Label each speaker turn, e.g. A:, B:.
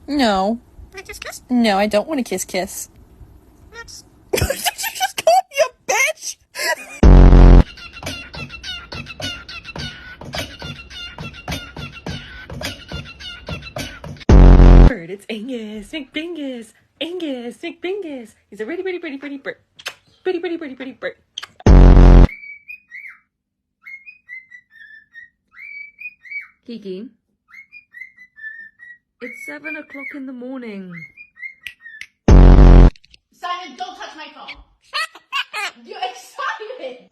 A: No.
B: Want to kiss kiss?
A: No, I don't want to kiss kiss.
B: That's...
A: Did you just call me a bitch? Bird, it's Angus, McBingus, Angus, McBingus. He's a pretty bird. Pretty bird.
C: Kiki, it's 7 o'clock in the morning.
B: Simon, don't touch my phone. You're excited.